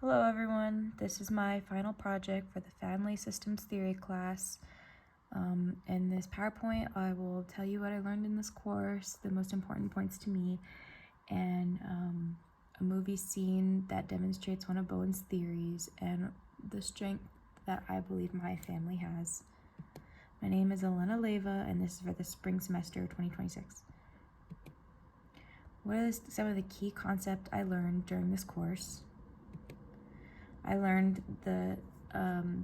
Hello everyone, this is my final project for the Family Systems Theory class. In this PowerPoint, I will tell you what I learned in this course, the most important points to me, and a movie scene that demonstrates one of Bowen's theories and the strength that I believe my family has. My name is Elena Leyva, and this is for the spring semester 2026. What are some of the key concepts I learned during this course? I learned the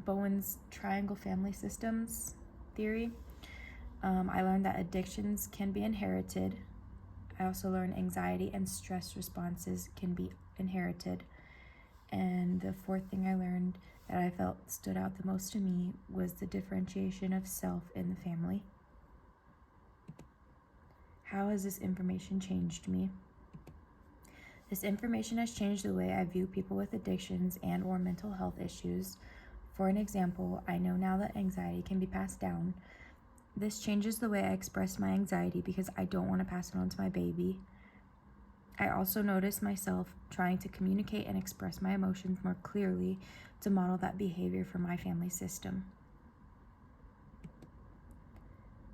Bowen's triangle family systems theory. I learned that addictions can be inherited. I also learned anxiety and stress responses can be inherited. And the fourth thing I learned that I felt stood out the most to me was the differentiation of self in the family. How has this information changed me? This information has changed the way I view people with addictions and or mental health issues. For an example, I know now that anxiety can be passed down. This changes the way I express my anxiety because I don't want to pass it on to my baby. I also notice myself trying to communicate and express my emotions more clearly to model that behavior for my family system.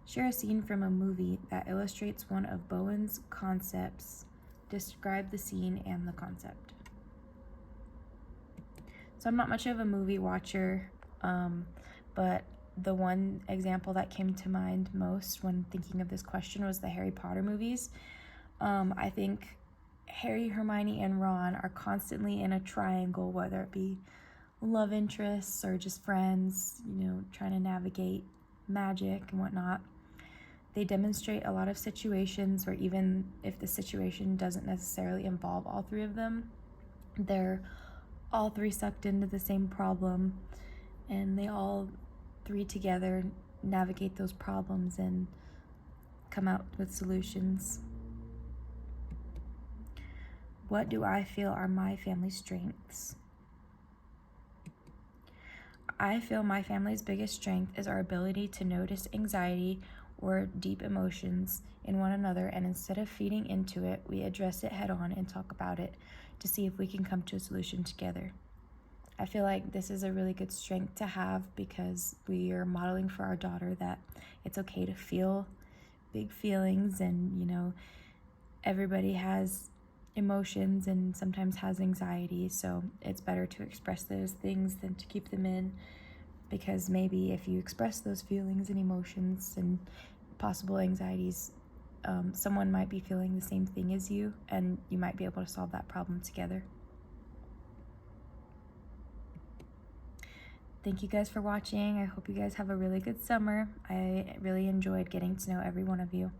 Share a scene from a movie that illustrates one of Bowen's concepts. Describe the scene and the concept. So I'm not much of a movie watcher, but the one example that came to mind most when thinking of this question was the Harry Potter movies. I think Harry, Hermione, and Ron are constantly in a triangle, whether it be love interests or just friends, trying to navigate magic and whatnot. They demonstrate a lot of situations where even if the situation doesn't necessarily involve all three of them, they're all three sucked into the same problem, and they all three together navigate those problems and come out with solutions. What do I feel are my family's strengths? I feel my family's biggest strength is our ability to notice anxiety or deep emotions in one another, and instead of feeding into it, we address it head on and talk about it to see if we can come to a solution together. I feel like this is a really good strength to have because we are modeling for our daughter that it's okay to feel big feelings, and everybody has emotions and sometimes has anxiety, so it's better to express those things than to keep them in, because maybe if you express those feelings and emotions and possible anxieties, someone might be feeling the same thing as you, and you might be able to solve that problem together. Thank you guys for watching. I hope you guys have a really good summer. I really enjoyed getting to know every one of you.